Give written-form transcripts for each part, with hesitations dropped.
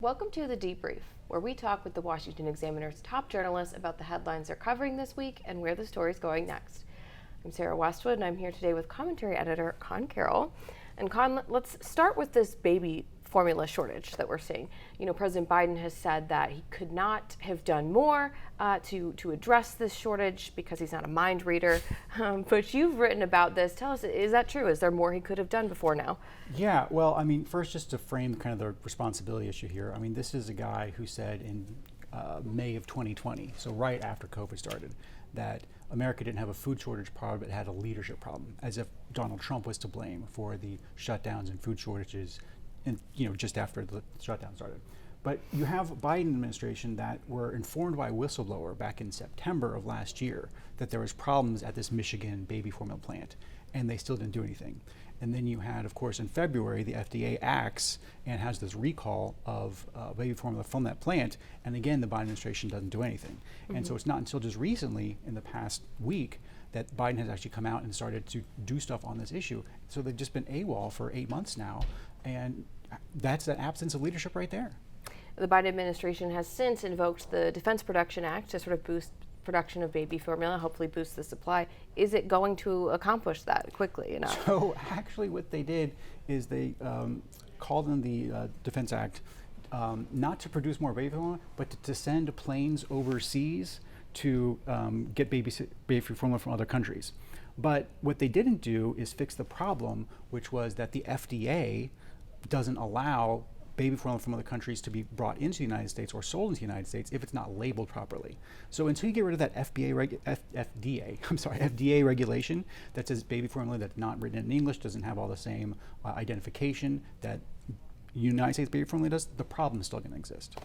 Welcome to the Debrief, where we talk with the Washington Examiner's top journalists about the headlines they're covering this week and where the story's going next. I'm Sarah Westwood, and I'm here today with commentary editor Conn Carroll. And Conn, let's start with this baby formula shortage that we're seeing. You know, President Biden has said that he could not have done more to address this shortage because he's not a mind reader. But you've written about this. Tell us, is that true? Is there more he could have done before now? Yeah, well, I mean, first, just to frame kind of the responsibility issue here, I mean, this is a guy who said in May of 2020, so right after COVID started, that America didn't have a food shortage problem, but had a leadership problem, as if Donald Trump was to blame for the shutdowns and food shortages, and just after the shutdown started. But you have a Biden administration that were informed by a whistleblower back in September of last year that there was problems at this Michigan baby formula plant, and they still didn't do anything. And then you had, of course, in February, the FDA acts and has this recall of baby formula from that plant, and again, the Biden administration doesn't do anything. Mm-hmm. And so it's not until just recently, in the past week, that Biden has actually come out and started to do stuff on this issue. So they've just been AWOL for 8 months now, and that's the absence of leadership right there. The Biden administration has since invoked the Defense Production Act to sort of boost production of baby formula, hopefully boost the supply. Is it going to accomplish that quickly enough? So actually what they did is they called in the Defense Act not to produce more baby formula, but to send planes overseas to get baby formula from other countries. But what they didn't do is fix the problem, which was that the FDA doesn't allow baby formula from other countries to be brought into the United States or sold into the United States if it's not labeled properly. So until you get rid of that FDA regulation that says baby formula that's not written in English, doesn't have all the same identification that United States baby formula does, the problem is still going to exist.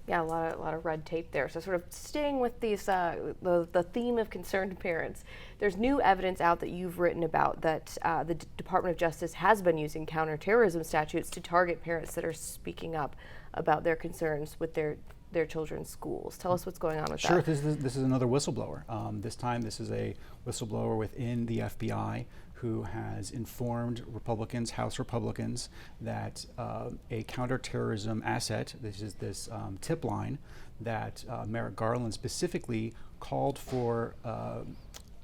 Yeah, a lot of red tape there. So sort of staying with these the theme of concerned parents, there's new evidence out that you've written about that the Department of Justice has been using counterterrorism statutes to target parents that are speaking up about their concerns with their children's schools. Tell us what's going on with that. Sure, this is another whistleblower. This time this is a whistleblower within the FBI who has informed Republicans, House Republicans, that a counterterrorism asset, this is this tip line that Merrick Garland specifically called for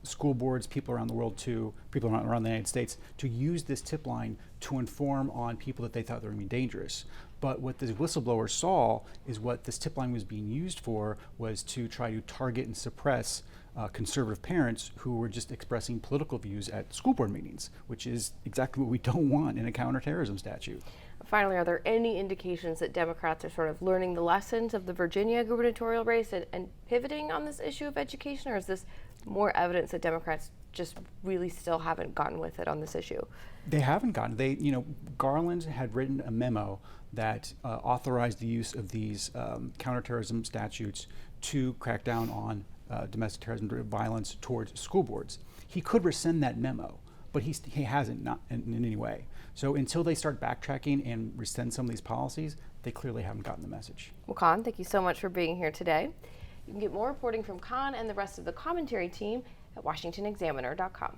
school boards, people around the United States, to use this tip line to inform on people that they thought were going to be dangerous. But what the whistleblower saw is what this tip line was being used for was to try to target and suppress conservative parents who were just expressing political views at school board meetings, which is exactly what we don't want in a counterterrorism statute. Finally, are there any indications that Democrats are sort of learning the lessons of the Virginia gubernatorial race and pivoting on this issue of education, or is this more evidence that Democrats just really still haven't gotten with it on this issue? They haven't gotten. Garland had written a memo that authorized the use of these counterterrorism statutes to crack down on domestic terrorism violence towards school boards. He could rescind that memo, but he hasn't, not in any way. So until they start backtracking and rescind some of these policies, they clearly haven't gotten the message. Well, Conn, thank you so much for being here today. You can get more reporting from Conn and the rest of the commentary team at washingtonexaminer.com.